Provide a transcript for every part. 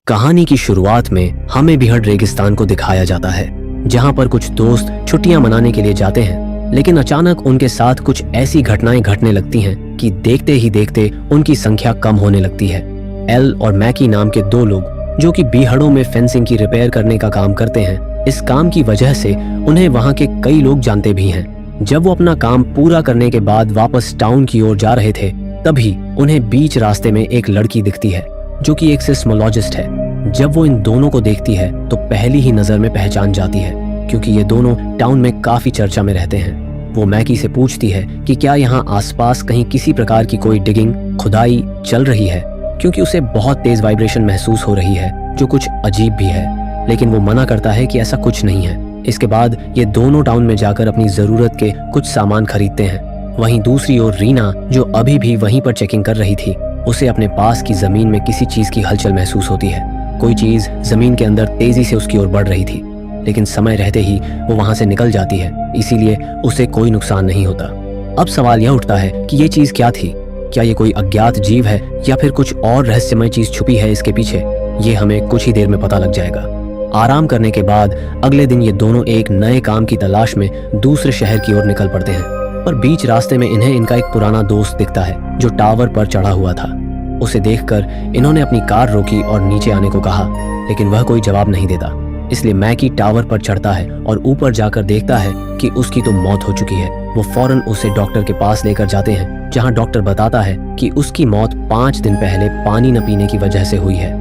कहानी की शुरुआत में हमें बिहड़ रेगिस्तान को दिखाया जाता है, जहां पर कुछ दोस्त छुट्टियां मनाने के लिए जाते हैं, लेकिन अचानक उनके साथ कुछ ऐसी घटनाएं घटने लगती हैं कि देखते ही देखते उनकी संख्या कम होने लगती है। एल और मैकी नाम के दो लोग जो कि बीहड़ों में फेंसिंग की रिपेयर करने का काम करते हैं, इस काम की वजह से उन्हें वहां के कई लोग जानते भी हैं। जब वो अपना काम पूरा करने के बाद वापस टाउन की ओर जा रहे थे, तभी उन्हें बीच रास्ते में एक लड़की दिखती है जो कि एक सिस्मोलॉजिस्ट है। जब वो इन दोनों को देखती है तो पहली ही नजर में पहचान जाती है, क्योंकि ये दोनों टाउन में काफी चर्चा में रहते हैं। वो मैकी से पूछती है कि क्या यहाँ आसपास कहीं किसी प्रकार की कोई डिगिंग खुदाई चल रही है, क्योंकि उसे बहुत तेज वाइब्रेशन महसूस हो रही है जो कुछ अजीब भी है। लेकिन वो मना करता है कि ऐसा कुछ नहीं है। इसके बाद ये दोनों टाउन में जाकर अपनी जरूरत के कुछ सामान खरीदते हैं। वहीं दूसरी ओर रीना, जो अभी भी वहीं पर चेकिंग कर रही थी, उसे अपने पास की जमीन में किसी चीज की हलचल महसूस होती है। कोई चीज जमीन के अंदर तेजी से उसकी ओर बढ़ रही थी, लेकिन समय रहते ही वो वहां से निकल जाती है, इसीलिए उसे कोई नुकसान नहीं होता। अब सवाल यह उठता है कि ये चीज क्या थी? क्या ये कोई अज्ञात जीव है या फिर कुछ और रहस्यमय चीज छुपी है इसके पीछे? ये हमें कुछ ही देर में पता लग जाएगा। आराम करने के बाद अगले दिन ये दोनों एक नए काम की तलाश में दूसरे शहर की ओर निकल पड़ते हैं, पर बीच रास्ते में इन्हें इनका एक पुराना दोस्त दिखता है जो टावर पर चढ़ा हुआ था। उसे देखकर इन्होंने अपनी कार रोकी और नीचे आने को कहा, लेकिन वह कोई जवाब नहीं देता। इसलिए मैकी टावर पर चढ़ता है और ऊपर जाकर देखता है कि उसकी तो मौत हो चुकी है। वो फौरन उसे डॉक्टर के पास लेकर जाते हैं, जहां डॉक्टर बताता है कि उसकी मौत 5 दिन पहले पानी न पीने की वजह से हुई है।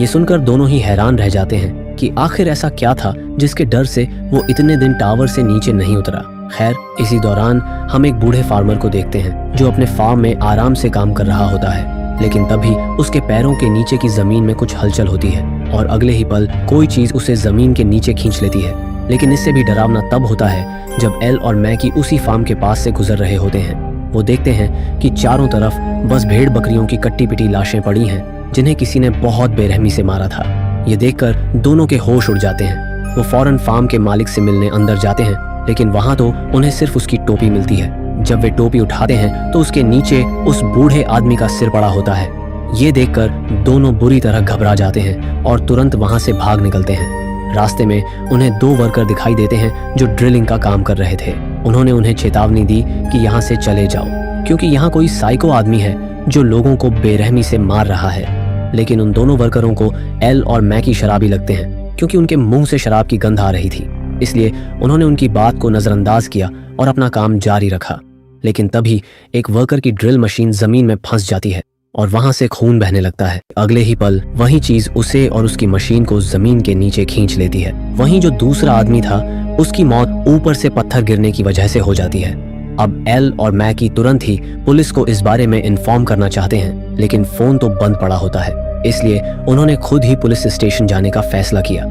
ये सुनकर दोनों ही हैरान रह जाते हैं कि आखिर ऐसा क्या था जिसके डर से वो इतने दिन टावर से नीचे नहीं उतरा। खैर, इसी दौरान हम एक बूढ़े फार्मर को देखते हैं जो अपने फार्म में आराम से काम कर रहा होता है, लेकिन तभी उसके पैरों के नीचे की जमीन में कुछ हलचल होती है और अगले ही पल कोई चीज उसे जमीन के नीचे खींच लेती है। लेकिन इससे भी डरावना तब होता है जब एल और मैकी उसी फार्म के पास से गुजर रहे होते हैं। वो देखते हैं कि चारों तरफ बस भेड़ बकरियों की कट्टी पिटी लाशें पड़ी हैं, जिन्हें किसी ने बहुत बेरहमी से मारा था। ये देखकर दोनों के होश उड़ जाते हैं। वो फौरन फार्म के मालिक से मिलने अंदर जाते हैं, लेकिन वहां तो उन्हें सिर्फ उसकी टोपी मिलती है। जब वे टोपी उठाते हैं तो उसके नीचे उस बूढ़े आदमी का सिर पड़ा होता है। ये देखकर दोनों बुरी तरह घबरा जाते हैं और तुरंत वहां से भाग निकलते हैं। रास्ते में उन्हें 2 वर्कर दिखाई देते हैं जो ड्रिलिंग का काम कर रहे थे। उन्होंने उन्हें चेतावनी दी कि यहाँ से चले जाओ, क्योंकि यहाँ कोई साइको आदमी है जो लोगों को बेरहमी से मार रहा है। लेकिन उन दोनों वर्करों को एल और मैकी शराबी लगते हैं, क्योंकि उनके मुंह से शराब की गंध आ रही थी। इसलिए उन्होंने उनकी बात को नजरअंदाज किया और अपना काम जारी रखा। लेकिन तभी एक वर्कर की ड्रिल मशीन जमीन में फंस जाती है और वहां से खून बहने लगता है। अगले ही पल वही चीज उसे और उसकी मशीन को जमीन के नीचे खींच लेती है। वहीं जो दूसरा आदमी था, उसकी मौत ऊपर से पत्थर गिरने की वजह से हो जाती है। अब एल और मैकी तुरंत ही पुलिस को इस बारे में इन्फॉर्म करना चाहते हैं, लेकिन फोन तो बंद पड़ा होता है। इसलिए उन्होंने खुद ही पुलिस स्टेशन जाने का फैसला किया।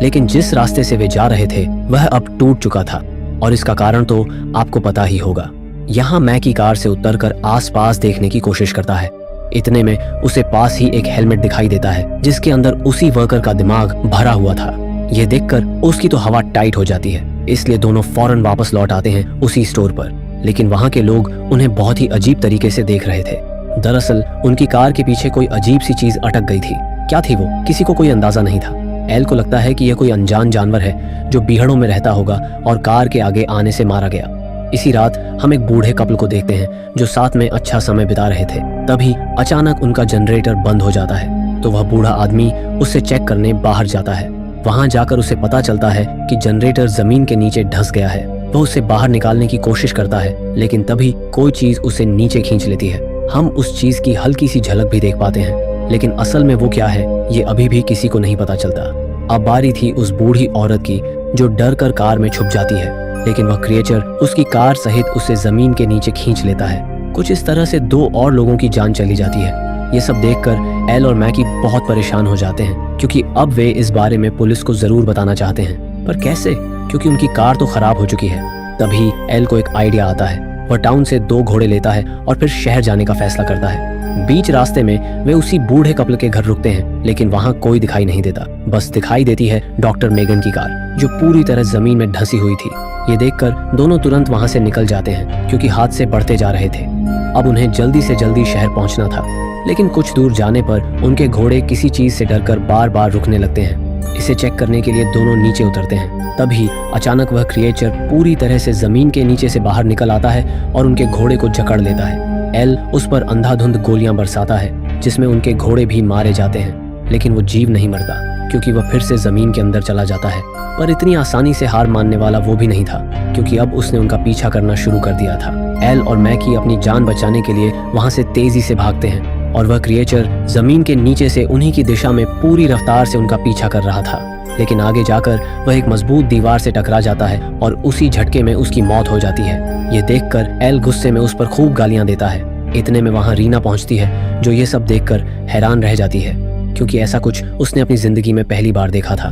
लेकिन जिस रास्ते से वे जा रहे थे वह अब टूट चुका था, और इसका कारण तो आपको पता ही होगा। यहाँ मैकी कार से उतरकर आसपास देखने की कोशिश करता है। इतने में उसे पास ही एक हेलमेट दिखाई देता है, जिसके अंदर उसी वर्कर का दिमाग भरा हुआ था। यह देखकर उसकी तो हवा टाइट हो जाती है। इसलिए दोनों फौरन वापस लौट आते हैं उसी स्टोर पर। लेकिन वहां के लोग उन्हें बहुत ही अजीब तरीके से देख रहे थे। दरअसल उनकी कार के पीछे कोई अजीब सी चीज अटक गई थी। क्या थी वो, किसी को कोई अंदाजा नहीं था। एल को लगता है कि यह कोई अनजान जानवर है जो बीहड़ों में रहता होगा और कार के आगे आने से मारा गया। इसी रात हम एक बूढ़े कपल को देखते हैं जो साथ में अच्छा समय बिता रहे थे। तभी अचानक उनका जनरेटर बंद हो जाता है, तो वह बूढ़ा आदमी उसे चेक करने बाहर जाता है। वहां जाकर उसे पता चलता है कि जनरेटर जमीन के नीचे धंस गया है। वह उसे बाहर निकालने की कोशिश करता है, लेकिन तभी कोई चीज उसे नीचे खींच लेती है। हम उस चीज की हल्की सी झलक भी देख पाते हैं, लेकिन असल में वो क्या है ये अभी भी किसी को नहीं पता चलता। अब बारी थी उस बूढ़ी औरत की जो डर कर कार में छुप जाती है, लेकिन वह क्रिएचर उसकी कार सहित उसे जमीन के नीचे खींच लेता है। कुछ इस तरह से 2 और लोगों की जान चली जाती है। ये सब देखकर एल और मैकी बहुत परेशान हो जाते हैं, क्योंकि अब वे इस बारे में पुलिस को जरूर बताना चाहते हैं, पर कैसे, क्योंकि उनकी कार तो खराब हो चुकी है। तभी एल को एक आइडिया आता है। वह टाउन से 2 घोड़े लेता है और फिर शहर जाने का फैसला करता है। बीच रास्ते में वे उसी बूढ़े कपल के घर रुकते हैं, लेकिन वहां कोई दिखाई नहीं देता। बस दिखाई देती है डॉक्टर मेगन की कार, जो पूरी तरह जमीन में धंसी हुई थी। ये देखकर दोनों तुरंत वहां से निकल जाते हैं, क्योंकि हादसे बढ़ते जा रहे थे। अब उन्हें जल्दी से जल्दी शहर पहुंचना था। लेकिन कुछ दूर जाने पर उनके घोड़े किसी चीज से डरकर बार बार रुकने लगते हैं। इसे चेक करने के लिए दोनों नीचे उतरते हैं। तभी अचानक वह क्रिएचर पूरी तरह से जमीन के नीचे से बाहर निकल आता है और उनके घोड़े को जकड़ लेता है। एल उस पर अंधाधुंध गोलियां बरसाता है, जिसमें उनके घोड़े भी मारे जाते हैं। लेकिन वो जीव नहीं मरता, क्योंकि वह फिर से जमीन के अंदर चला जाता है। पर इतनी आसानी से हार मानने वाला वो भी नहीं था, क्योंकि अब उसने उनका पीछा करना शुरू कर दिया था। एल और मैकी अपनी जान बचाने के लिए वहां से तेजी से भागते हैं और वह क्रिएचर जमीन के नीचे से उन्हीं की दिशा में पूरी रफ्तार से उनका पीछा कर रहा था। लेकिन आगे जाकर वह एक मजबूत दीवार से टकरा जाता है और उसी झटके में उसकी मौत हो जाती है। ये देखकर एल गुस्से में उस पर खूब गालियां देता है। इतने में वहां रीना पहुंचती है, जो ये सब देखकर हैरान रह जाती है, क्योंकि ऐसा कुछ उसने अपनी जिंदगी में पहली बार देखा था।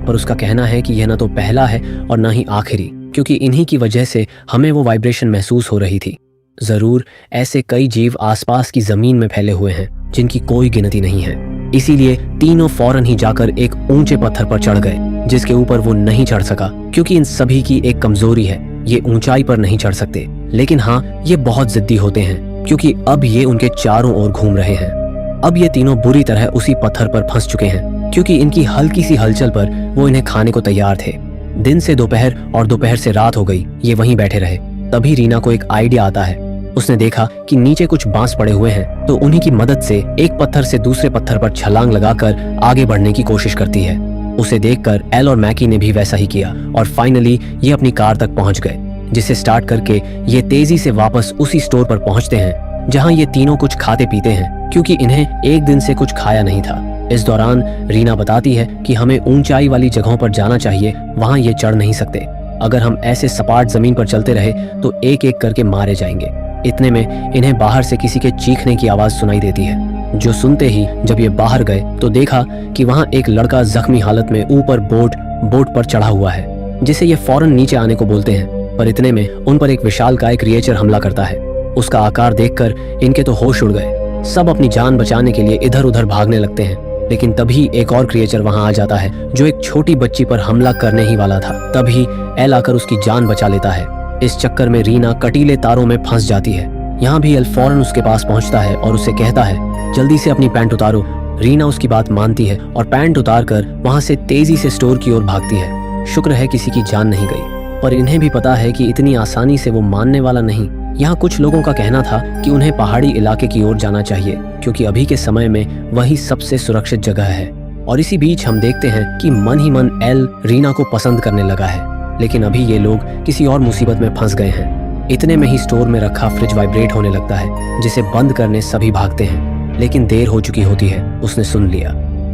पर उसका कहना है कि यह न तो पहला है और न ही आखिरी, क्योंकि इन्हीं की वजह से हमें वो वाइब्रेशन महसूस हो रही थी। जरूर ऐसे कई जीव आसपास की जमीन में फैले हुए हैं जिनकी कोई गिनती नहीं है। इसीलिए तीनों फौरन ही जाकर एक ऊंचे पत्थर पर चढ़ गए, जिसके ऊपर वो नहीं चढ़ सका, क्योंकि इन सभी की एक कमजोरी है, ये ऊंचाई पर नहीं चढ़ सकते। लेकिन हाँ, ये बहुत जिद्दी होते हैं, क्योंकि अब ये उनके चारों ओर घूम रहे हैं। अब ये तीनों बुरी तरह उसी पत्थर पर फंस चुके हैं, क्योंकि इनकी हल्की सी हलचल पर वो इन्हें खाने को तैयार थे। दिन से दोपहर और दोपहर से रात हो गई, ये वहीं बैठे रहे। तभी रीना को एक आइडिया आता है। उसने देखा कि नीचे कुछ बांस पड़े हुए हैं, तो उन्हीं की मदद से एक पत्थर से दूसरे पत्थर पर छलांग लगाकर आगे बढ़ने की कोशिश करती है। उसे देखकर एल और मैकी ने भी वैसा ही किया और फाइनली ये अपनी कार तक पहुंच गए, जिसे स्टार्ट करके ये तेजी से वापस उसी स्टोर पर पहुंचते हैं जहां ये तीनों कुछ खाते पीते हैं, क्योंकि इन्हें एक दिन से कुछ खाया नहीं था। इस दौरान रीना बताती है कि हमें ऊंचाई वाली जगहों पर जाना चाहिए, वहां ये चढ़ नहीं सकते। अगर हम ऐसे सपाट जमीन पर चलते रहे तो एक एक करके मारे जाएंगे। इतने में इन्हें बाहर से किसी के चीखने की आवाज सुनाई देती है, जो सुनते ही जब ये बाहर गए तो देखा कि वहां एक लड़का जख्मी हालत में ऊपर बोट पर चढ़ा हुआ है, जिसे ये फौरन नीचे आने को बोलते हैं। पर इतने में उन पर एक विशालकाय क्रिएचर हमला करता है। उसका आकार देखकर इनके तो होश उड़ गए। सब अपनी जान बचाने के लिए इधर उधर भागने लगते हैं। लेकिन तभी एक और क्रिएचर वहां आ जाता है, जो एक छोटी बच्ची पर हमला करने ही वाला था। तभी एल आकर उसकी जान बचा लेता है। इस चक्कर में रीना कटीले तारों में फंस जाती है। यहाँ भी एल फौरन उसके पास पहुंचता है और उसे कहता है, जल्दी से अपनी पैंट उतारो। रीना उसकी बात मानती है और पैंट उतार कर वहां से तेजी से स्टोर की ओर भागती है। शुक्र है किसी की जान नहीं गई, पर इन्हें भी पता है कि इतनी आसानी से वो मानने वाला नहीं। यहाँ कुछ लोगों का कहना था कि उन्हें पहाड़ी इलाके की ओर जाना चाहिए, क्योंकि अभी के समय में वही सबसे सुरक्षित जगह है। और इसी बीच हम देखते हैं कि मन ही मन एल रीना को पसंद करने लगा है। लेकिन अभी ये लोग किसी और मुसीबत में फंस गए हैं। इतने में ही स्टोर में रखा फ्रिज वाइब्रेट होने लगता है, जिसे बंद करने सभी भागते हैं। लेकिन देर हो चुकी होती है, उसने सुन लिया।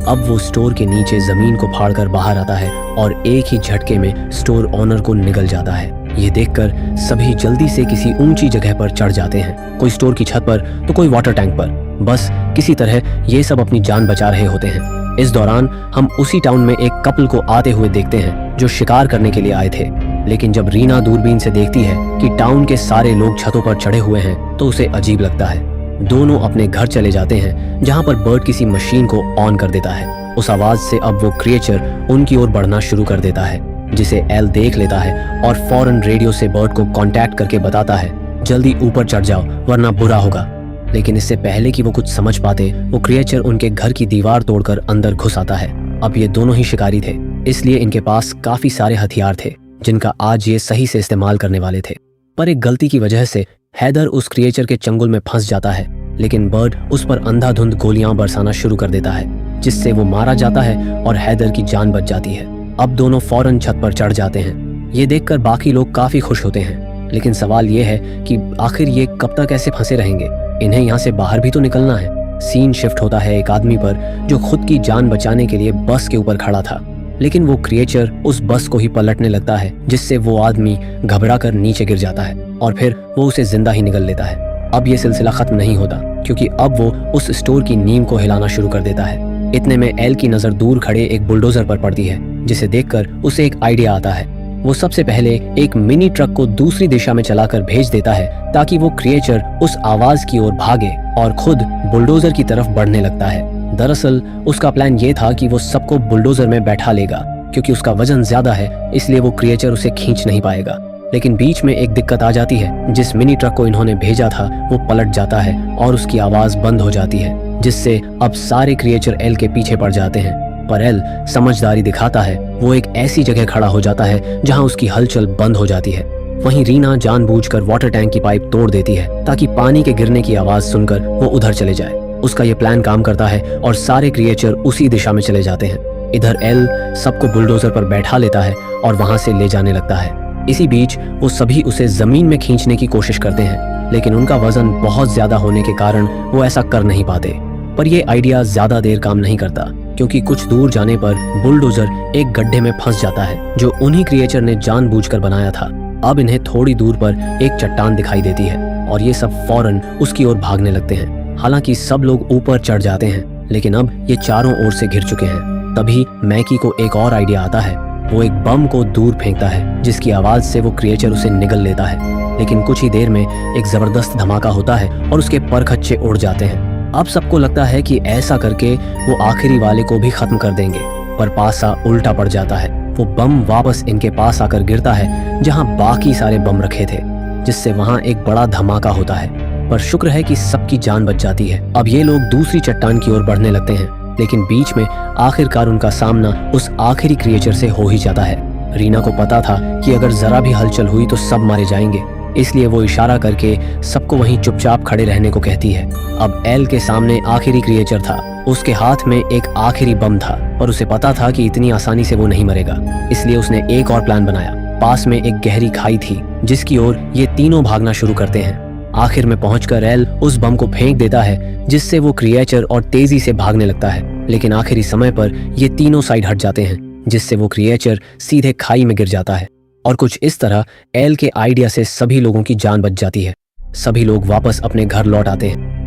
अब वो स्टोर के नीचे जमीन को फाड़कर बाहर आता है और एक ही झटके में स्टोर ओनर को निगल जाता है। ये देखकर सभी जल्दी से किसी ऊंची जगह पर चढ़ जाते हैं, कोई स्टोर की छत पर तो कोई वाटर टैंक पर। बस किसी तरह ये सब अपनी जान बचा रहे होते हैं। इस दौरान हम उसी टाउन में एक कपल को आते हुए देखते हैं, जो शिकार करने के लिए आए थे। लेकिन जब रीना दूरबीन से देखती है कि टाउन के सारे लोग छतों पर चढ़े हुए हैं, तो उसे अजीब लगता है। दोनों अपने घर चले जाते हैं, जहां पर बर्ड किसी मशीन को ऑन कर देता है। उस आवाज से अब वो क्रिएचर उनकी ओर बढ़ना शुरू कर देता है, जिसे एल देख लेता है और फौरन रेडियो से बर्ड को कांटेक्ट करके बताता है, जल्दी ऊपर चढ़ जाओ वरना बुरा होगा। लेकिन इससे पहले कि वो कुछ समझ पाते, वो क्रिएचर उनके घर की दीवार तोड़कर अंदर घुस आता है। अब ये दोनों ही शिकारी थे, इसलिए इनके पास काफी सारे हथियार थे, जिनका आज ये सही से इस्तेमाल करने वाले थे। पर एक गलती की वजह से हैदर उस क्रिएचर के चंगुल में फंस जाता है। लेकिन बर्ड उस पर अंधाधुंध गोलियां बरसाना शुरू कर देता है, जिससे वो मारा जाता है और हैदर की जान बच जाती है। अब दोनों फौरन छत पर चढ़ जाते हैं। ये देखकर बाकी लोग काफी खुश होते हैं। लेकिन सवाल ये है कि आखिर ये कब तक ऐसे फंसे रहेंगे? इन्हें यहाँ से बाहर भी तो निकलना है। सीन शिफ्ट होता है एक आदमी पर, जो खुद की जान बचाने के लिए बस के ऊपर खड़ा था। लेकिन वो क्रिएचर उस बस को ही पलटने लगता है, जिससे वो आदमी घबरा कर नीचे गिर जाता है और फिर वो उसे जिंदा ही निगल लेता है। अब ये सिलसिला खत्म नहीं होता, क्योंकि अब वो उस स्टोर की नींव को हिलाना शुरू कर देता है। इतने में एल की नजर दूर खड़े एक बुलडोजर पर पड़ती है, जिसे देखकर उसे एक आइडिया आता है। वो सबसे पहले एक मिनी ट्रक को दूसरी दिशा में चलाकर भेज देता है, ताकि वो क्रिएचर उस आवाज की ओर भागे और खुद बुलडोजर की तरफ बढ़ने लगता है। दरअसल उसका प्लान ये था कि वो सबको बुलडोजर में बैठा लेगा, क्योंकि उसका वजन ज्यादा है, इसलिए वो क्रिएचर उसे खींच नहीं पाएगा। लेकिन बीच में एक दिक्कत आ जाती है। जिस मिनी ट्रक को इन्होंने भेजा था वो पलट जाता है और उसकी आवाज बंद हो जाती है, जिससे अब सारे क्रिएचर एल के पीछे पड़ जाते हैं। पर एल समझदारी दिखाता है। वो एक ऐसी जगह खड़ा हो जाता है जहां उसकी हलचल बंद हो जाती है। वहीं रीना जानबूझकर वाटर टैंक की पाइप तोड़ देती है ताकि पानी के गिरने की आवाज सुनकर वो उधर चले जाए। उसका ये प्लान काम करता है और सारे क्रिएचर उसी दिशा में चले जाते हैं। इधर एल सबको बुलडोजर पर बैठा लेता है और वहां से ले जाने लगता है। इसी बीच वो सभी उसे जमीन में खींचने की कोशिश करते हैं, लेकिन उनका वजन बहुत ज्यादा होने के कारण वो ऐसा कर नहीं पाते। पर ये आइडिया ज्यादा देर काम नहीं करता, क्योंकि कुछ दूर जाने पर बुलडोजर एक गड्ढे में फंस जाता है जो उन्हीं क्रिएचर ने जानबूझकर बनाया था। अब इन्हें थोड़ी दूर पर एक चट्टान दिखाई देती है और ये सब फौरन उसकी ओर भागने लगते हैं। हालांकि सब लोग ऊपर चढ़ जाते हैं, लेकिन अब ये चारों ओर से घिर चुके हैं। तभी मैकी को एक और आइडिया आता है। वो एक बम को दूर फेंकता है, जिसकी आवाज से वो क्रिएचर उसे निगल लेता है। लेकिन कुछ ही देर में एक जबरदस्त धमाका होता है और उसके परखच्चे उड़ जाते हैं। अब सबको लगता है कि ऐसा करके वो आखिरी वाले को भी खत्म कर देंगे, पर पासा उल्टा पड़ जाता है। वो बम वापस इनके पास आकर गिरता है जहां बाकी सारे बम रखे थे, जिससे वहां एक बड़ा धमाका होता है। पर शुक्र है कि सबकी जान बच जाती है। अब ये लोग दूसरी चट्टान की ओर बढ़ने लगते हैं, लेकिन बीच में आखिरकार उनका सामना उस आखिरी क्रिएचर से हो ही जाता है। रीना को पता था कि अगर जरा भी हलचल हुई तो सब मारे जाएंगे, इसलिए वो इशारा करके सबको वहीं चुपचाप खड़े रहने को कहती है। अब एल के सामने आखिरी क्रिएचर था। उसके हाथ में एक आखिरी बम था और उसे पता था कि इतनी आसानी से वो नहीं मरेगा, इसलिए उसने एक और प्लान बनाया। पास में एक गहरी खाई थी जिसकी ओर ये तीनों भागना शुरू करते हैं। आखिर में पहुंचकर एल उस बम को फेंक देता है, जिससे वो क्रिएचर और तेजी से भागने लगता है। लेकिन आखिरी समय पर ये तीनों साइड हट जाते हैं, जिससे वो क्रिएचर सीधे खाई में गिर जाता है। और कुछ इस तरह एल के आइडिया से सभी लोगों की जान बच जाती है। सभी लोग वापस अपने घर लौट आते हैं।